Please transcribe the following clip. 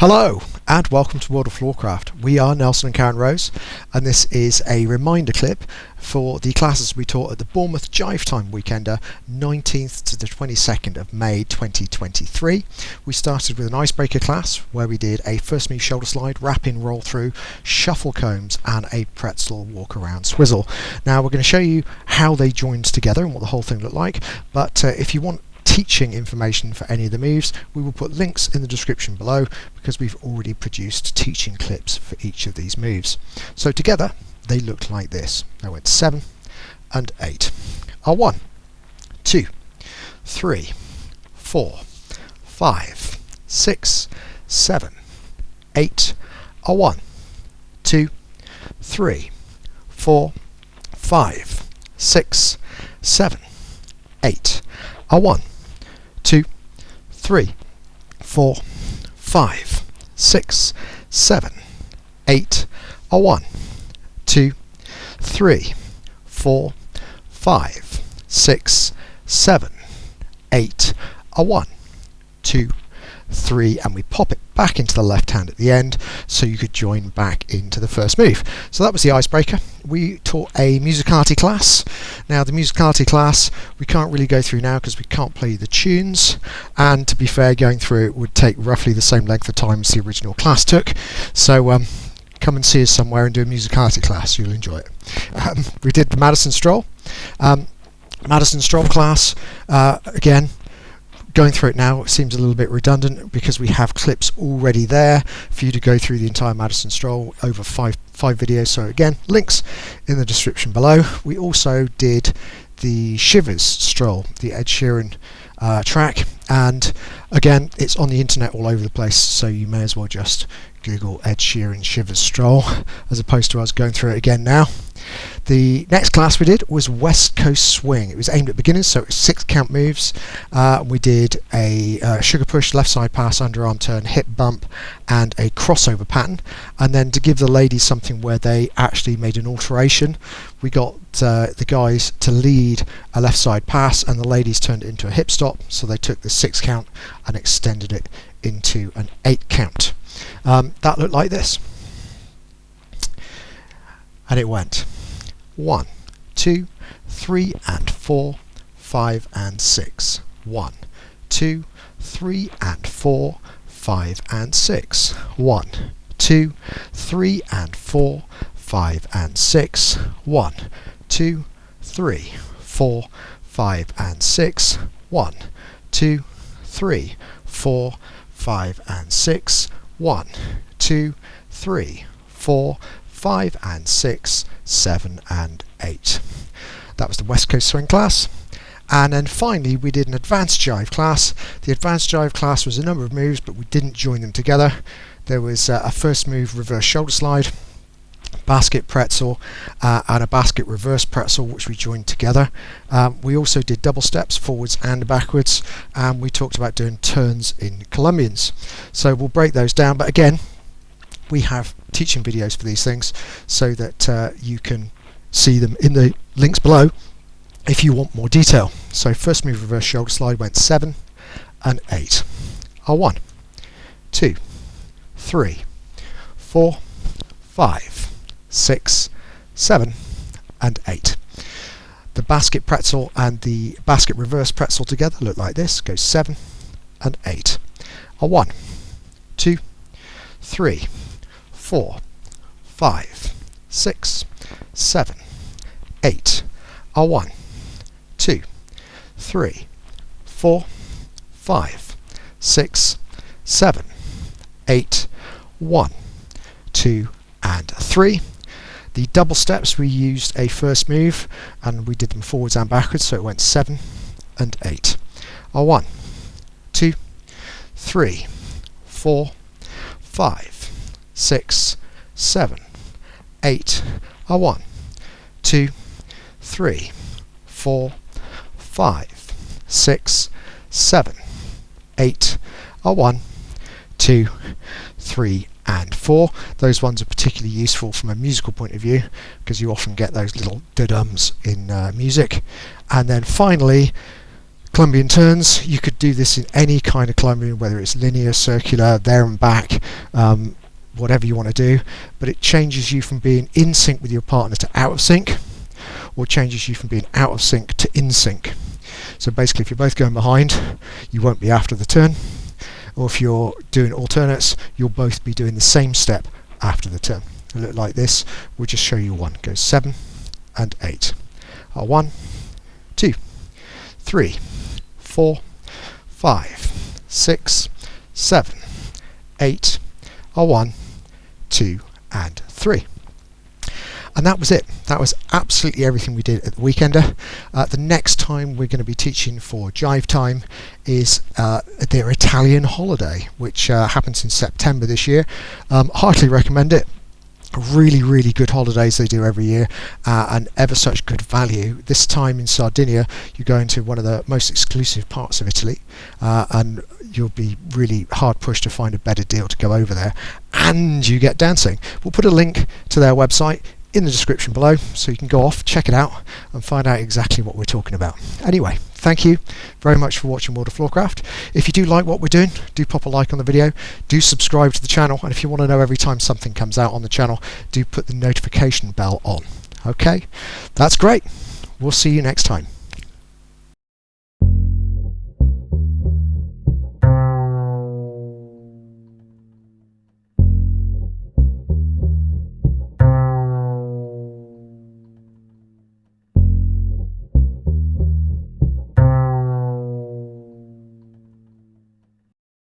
Hello and welcome to World of Warcraft. We are Nelson and Karen Rose, and this is a reminder clip for the classes we taught at the Bournemouth Jivetime Weekender, 19th to the 22nd of May 2023. We started with an Icebreaker Class where we did a first move shoulder slide, wrap-in roll through, shuffle combs and a pretzel walk around swizzle. Now we're going to show you how they joined together and what the whole thing looked like, but if you want teaching information for any of the moves, we will put links in the description below because we've already produced teaching clips for each of these moves. So together they looked like this. I went 7 and 8. R1, 2, 3, 4, 5, 6, 7, 8. R1, 2, 3, 4, 5, 6, 7, 8. R1, 2, 3, 4, 5, 6, 7, 8. R1, 2, 3, 4, 5, 6, 7, 8. R1, 2, 3, and we pop it back into the left hand at the end so you could join back into the first move. So that was the Icebreaker. We taught a Musicality class. Now the Musicality class we can't really go through now because we can't play the tunes, and to be fair, going through it would take roughly the same length of time as the original class took. So come and see us somewhere and do a Musicality class, you'll enjoy it. We did the Madison Stroll. Madison Stroll class, again, going through it now seems a little bit redundant because we have clips already there for you to go through the entire Madison Stroll over five videos. So again, links in the description below. We also did the Shivers Stroll, the Ed Sheeran track, and again it's on the internet all over the place, so you may as well just Google Ed Sheeran Shivers Stroll as opposed to us going through it again now. The next class we did was West Coast Swing. It was aimed at beginners, so it was 6 count moves. We did a sugar push, left side pass, underarm turn, hip bump and a crossover pattern, and then to give the ladies something where they actually made an alteration, we got the guys to lead a left side pass and the ladies turned it into a hip stop, so they took the 6 count and extended it into an 8 count. That looked like this, and it went 1, 2, 3 and 4, 5 and 6. 1, 2, 3 and 4, 5 and 6. 1, 2, 3 and 4, 5 and 6. 1, 2, 3, 4, 5 and 6. 1, 2, 3, 4, 5 and 6. 1, 2, 3, 4, 5 and 6, 7 and 8. That was the West Coast Swing class. And then finally we did an Advanced Jive class. The Advanced Jive class was a number of moves, but we didn't join them together. There was a first move reverse shoulder slide, basket pretzel and a basket reverse pretzel, which we joined together. We also did double steps forwards and backwards, and we talked about doing turns in Colombians. So we'll break those down, but again we have teaching videos for these things so that you can see them in the links below if you want more detail. So first move reverse shoulder slide went 7 and 8. R1, 2, 3, 4, 5, 6, 7 and 8. The basket pretzel and the basket reverse pretzel together look like this, goes 7 and 8. R1, 2, 3, 4, 5, 6, 7, 8. R1, 2, 3, 4, 5, 6, 7, 8. 1, 2 and 3. The double steps we used a first move and we did them forwards and backwards, so it went 7 and 8. R1, 2, 3, 4, 5, 6, 7, 8. R1, 2, 3, 4, 5, 6, 7, 8. R1, 2, 3 and 4. Those ones are particularly useful from a musical point of view because you often get those little dudums in music. And then finally Colombian turns, you could do this in any kind of Colombian, whether it's linear, circular, there and back, whatever you want to do, but it changes you from being in sync with your partner to out of sync, or changes you from being out of sync to in sync. So basically, if you're both going behind, you won't be after the turn, or if you're doing alternates, you'll both be doing the same step after the turn. It'll look like this. We'll just show you one. Go 7 and 8. 1, 2, 3, 4, 5, 6, 7, 8. 1, 2 and 3. And that was it. That was absolutely everything we did at the Weekender. The next time we're going to be teaching for Jive Time is their Italian holiday, which happens in September this year. Heartily recommend it. Really good holidays they do every year, and ever such good value. This time in Sardinia you're going to one of the most exclusive parts of Italy, and you'll be really hard pushed to find a better deal to go over there, and you get dancing. We'll put a link to their website in the description below, so you can go off, check it out and find out exactly what we're talking about. Anyway, thank you very much for watching World of Floorcraft. If you do like what we're doing, do pop a like on the video, do subscribe to the channel, and if you want to know every time something comes out on the channel, do put the notification bell on. Okay, that's great. We'll see you next time.